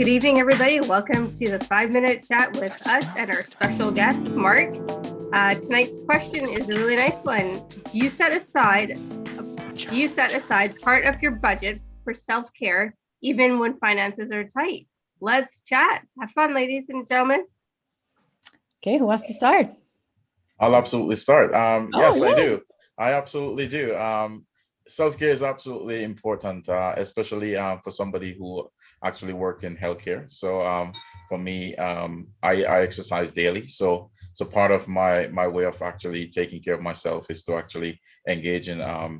Good evening, everybody. Welcome to the 5-minute chat with us and our special guest, Mark. Tonight's question is a really nice one. Do you set aside part of your budget for self-care even when finances are tight? Let's chat. Have fun, ladies and gentlemen. Okay, who wants to start? I'll absolutely start. Yes, yeah. I do. I absolutely do. Self-care is absolutely important, especially for somebody who actually work in healthcare. So for me, I exercise daily. So part of my way of actually taking care of myself is to actually engage in. I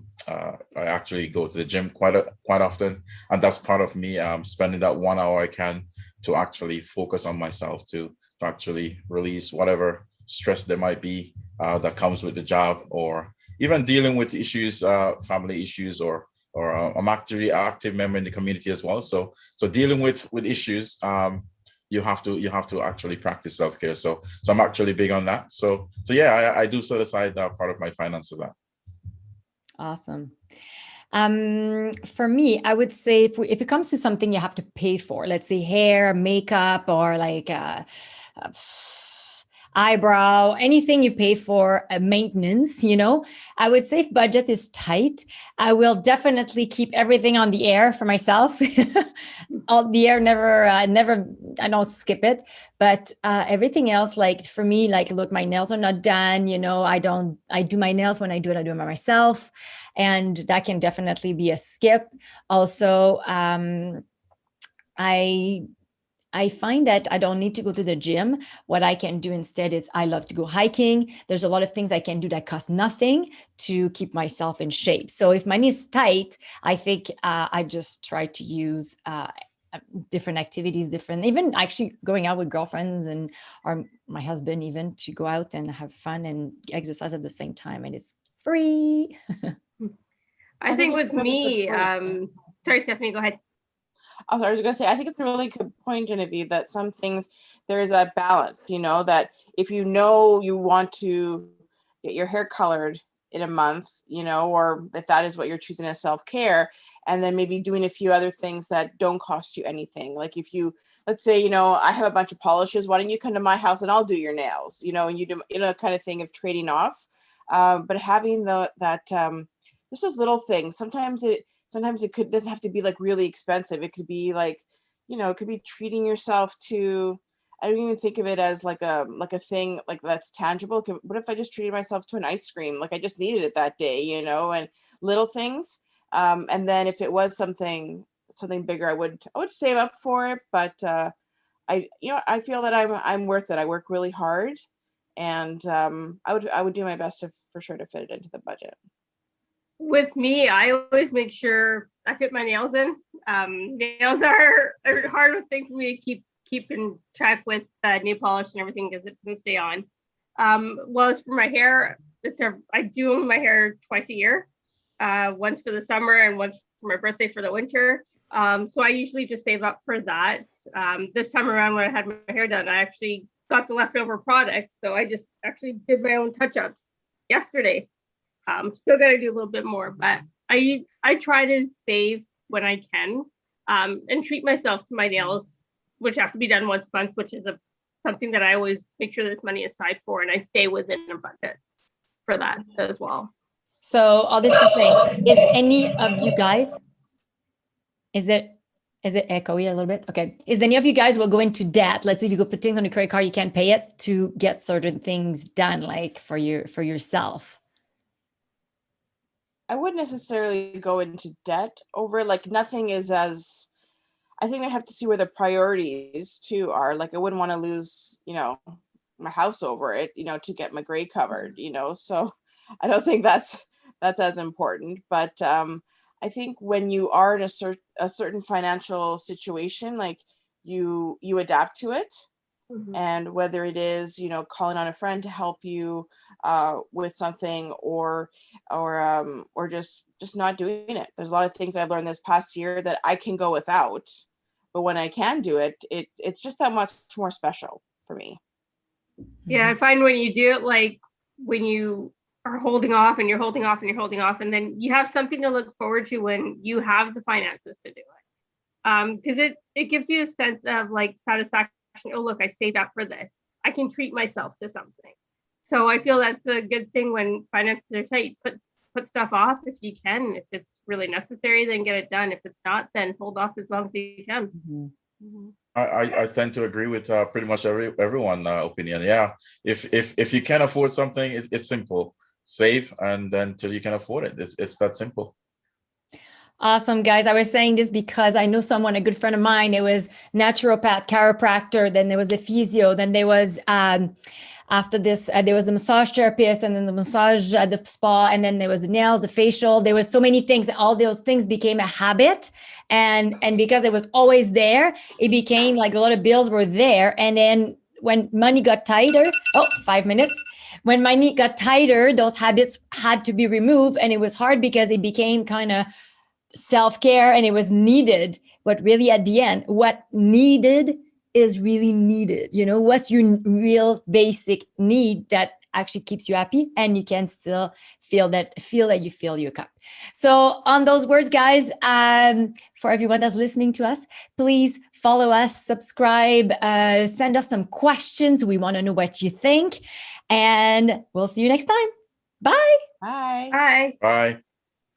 actually go to the gym quite often, and that's part of me spending that 1 hour I can to actually focus on myself to actually release whatever stress there might be that comes with the job, or even dealing with issues, family issues, or I'm actually an active member in the community as well. So dealing with issues, you have to actually practice self-care. So I'm actually big on that. So yeah, I do set aside part of my finance for that. Awesome. For me, I would say if it comes to something you have to pay for, let's say hair, makeup, or like eyebrow, anything you pay for, maintenance, I would say if budget is tight, I will definitely keep everything on the air for myself. On the air, never, I don't skip it. But everything else, like for me, like, look, my nails are not done. I do my nails when I do them by myself. And that can definitely be a skip. Also, I find that I don't need to go to the gym. What I can do instead is I love to go hiking. There's a lot of things I can do that cost nothing to keep myself in shape. So if money is tight, I think I just try to use different activities, even actually going out with girlfriends or my husband, even to go out and have fun and exercise at the same time. And it's free. I think with me, sorry, Stephanie, go ahead. I was going to say, I think it's a really good point, Genevieve, that some things, there's a balance, that if you want to get your hair colored in a month, or if that is what you're choosing as self-care, and then maybe doing a few other things that don't cost you anything. Like if you, let's say, I have a bunch of polishes, why don't you come to my house and I'll do your nails, and you do, kind of thing of trading off. But having just those little things, sometimes it doesn't have to be like really expensive. It could be like, it could be treating yourself to, I don't even think of it as like a thing like that's tangible. What if I just treated myself to an ice cream? Like I just needed it that day, and little things. And then if it was something bigger, I would save up for it. But I feel that I'm worth it. I work really hard, and I would do my best for sure to fit it into the budget. With me, I always make sure I fit my nails in. Nails are a hard thing for me to keep in track with nail polish and everything because it doesn't stay on. Well, as for my hair, I do my hair twice a year, once for the summer and once for my birthday for the winter. So I usually just save up for that. This time around when I had my hair done, I actually got the leftover product. So I just actually did my own touch-ups yesterday. Still got to do a little bit more, but I try to save when I can, and treat myself to my nails, which have to be done once a month, which is something that I always make sure there's money aside for, and I stay within a budget for that as well. So all this to say, is any of you guys, is it echoey a little bit? Okay. Is any of you guys will go into debt? Let's say if you go put things on your credit card, you can't pay it to get certain things done, like for yourself. I wouldn't necessarily go into debt over, like nothing is as, I think I have to see where the priorities too are. Like I wouldn't want to lose, my house over it, to get my grade covered, so I don't think that's as important. But I think when you are in a certain financial situation, like you adapt to it. Mm-hmm. And whether it is, calling on a friend to help you with something, or just not doing it. There's a lot of things I've learned this past year that I can go without, but when I can do it, it's just that much more special for me. Yeah, I find when you do it, like when you are holding off and you're holding off and you're holding off, and then you have something to look forward to when you have the finances to do it. because it gives you a sense of like satisfaction. Oh, look, I saved up for this. I can treat myself to something. So I feel that's a good thing when finances are tight. Put stuff off if you can. If it's really necessary, then get it done. If it's not, then hold off as long as you can. Mhm. Mm-hmm. I tend to agree with pretty much everyone opinion. Yeah, if you can afford something, it's simple. Save, and then till you can afford it. It's that simple. Awesome, guys. I was saying this because I know someone, a good friend of mine, it was naturopath, chiropractor, then there was a physio, then there was after this, there was the massage therapist, and then the massage at the spa, and then there was the nails, the facial. There was so many things. All those things became a habit, and because it was always there, it became like a lot of bills were there. And then when money got tighter, 5 minutes. When money got tighter, those habits had to be removed, and it was hard because it became kind of self-care and it was needed. But really at the end, what needed is really needed. What's your real basic need that actually keeps you happy and you can still feel that you fill your cup. So on those words, guys, for everyone that's listening to us, please follow us, subscribe, send us some questions. We want to know what you think, and we'll see you next time. Bye. Bye. Bye. Bye.